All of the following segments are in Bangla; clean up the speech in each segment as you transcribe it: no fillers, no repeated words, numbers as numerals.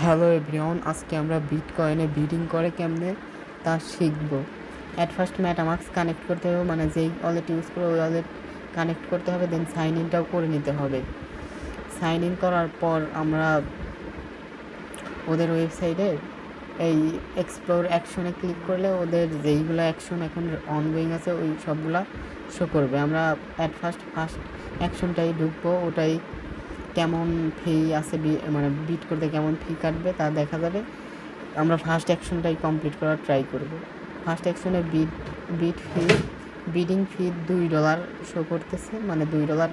হ্যালো এভরিওয়ান, আজকে আমরা বিটকয়েনে বিডিং করে কেমনে তা শিখব। অ্যাট ফার্স্ট ম্যাটামাস্ক কানেক্ট করতে হবে, মানে যেই ওয়ালেট ইউজ করে ওই ওয়ালেট কানেক্ট করতে হবে, দেন সাইন ইনটাও করে নিতে হবে। সাইন ইন করার পর আমরা ওদের ওয়েবসাইটে এই এক্সপ্লোর অ্যাকশনে ক্লিক করলে ওদের যেইগুলো অ্যাকশন এখন অনগোয়িং আছে ওই সবগুলা শো করবে। আমরা অ্যাট ফার্স্ট অ্যাকশনটাই ঢুকবো, ওটাই কেমন ফি আছে, মানে বিট করতে কেমন ফি কাটবে তা দেখা যাবে। আমরা ফার্স্ট অ্যাকশনটাই কমপ্লিট করার ট্রাই করব। ফার্স্ট অ্যাকশনে বিডিং ফি $2 শো করতেছে, মানে $2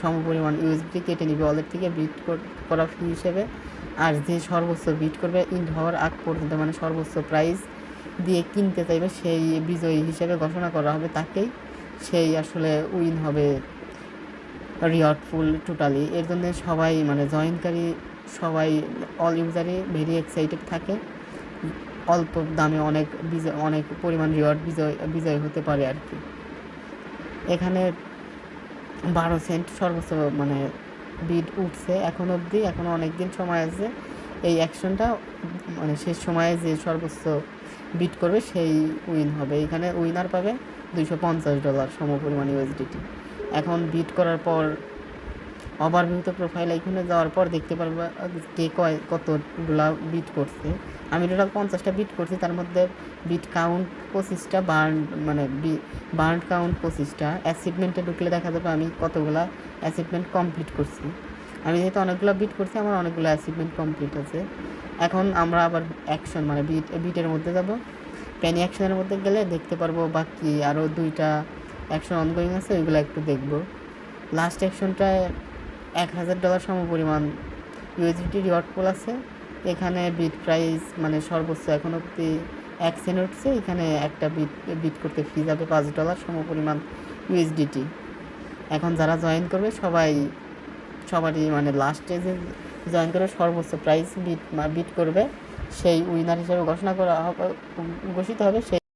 সমপরিমাণ ইউএসডি কেটে নিবে ওয়ালেট থেকে বিট করা ফি হিসেবে। আর যে সর্বোচ্চ বিট করবে ইন্ড হওয়ার আগ পর্যন্ত, মানে সর্বোচ্চ প্রাইস দিয়ে কিনতে চাইবে, সেই বিজয়ী হিসেবে ঘোষণা করা হবে তাকেই, সেই আসলে উইন হবে রিওয়ার্ডফুল টোটালি। এর জন্য সবাই, মানে জয়েনকারী সবাই, অল ইউজারই ভেরি এক্সাইটেড থাকে। অল্প দামে অনেক পরিমাণ রিওয়ার্ড বিজয় হতে পারে আর কি। এখানে 12 সেন্ট সর্বোচ্চ মানে বিড উঠছে এখন অবধি, এখনও অনেক দিন সময় আছে। এই অ্যাকশনটা মানে শেষ সময়ে যে সর্বোচ্চ বিট করবে সেই উইন হবে। এখানে উইনার পাবে $250 সমপরিমাণ ইউএসডিটি। এখন বিট করার পর ওভারভিউতে প্রোফাইল আইকনে যাওয়ার পর দেখতে পারবে কে কতগুলা বিট করছে। আমি টোটাল 50টা বিট করছি, তার মধ্যে বিট কাউন্ট 25টা, বার্ন কাউন্ট 25টা। অ্যাচিভমেন্টে ঢুকলে দেখা যাবে আমি কতগুলা অ্যাচিভমেন্ট কমপ্লিট করছি। আমি যেহেতু অনেকগুলো বিট করছি, আমার অনেকগুলো অ্যাচিভমেন্ট কমপ্লিট আছে। এখন আমরা আবার অ্যাকশন মানে বিটের মধ্যে যাব। পেনি অ্যাকশনের মধ্যে গেলে দেখতে পারবো বাকি আরও 2টা অ্যাকশন অনগোয়িং আছে, ওইগুলো একটু দেখবো। লাস্ট অ্যাকশনটায় $1000 সমপরিমাণ ইউএসডিটি রিওয়ার্ড পুল আছে। এখানে বিট প্রাইস মানে সর্বোচ্চ এখন অব্দি 1 সেন্ট উঠছে। এখানে একটা বিট করতে ফি যাবে $5 সমপরিমাণ ইউএসডিটি। এখন যারা জয়েন করবে সবারই মানে লাস্টে যে জয়েন করে সর্বোচ্চ প্রাইস বিট করবে সেই উইনার হিসেবে ঘোষিত হবে। সেই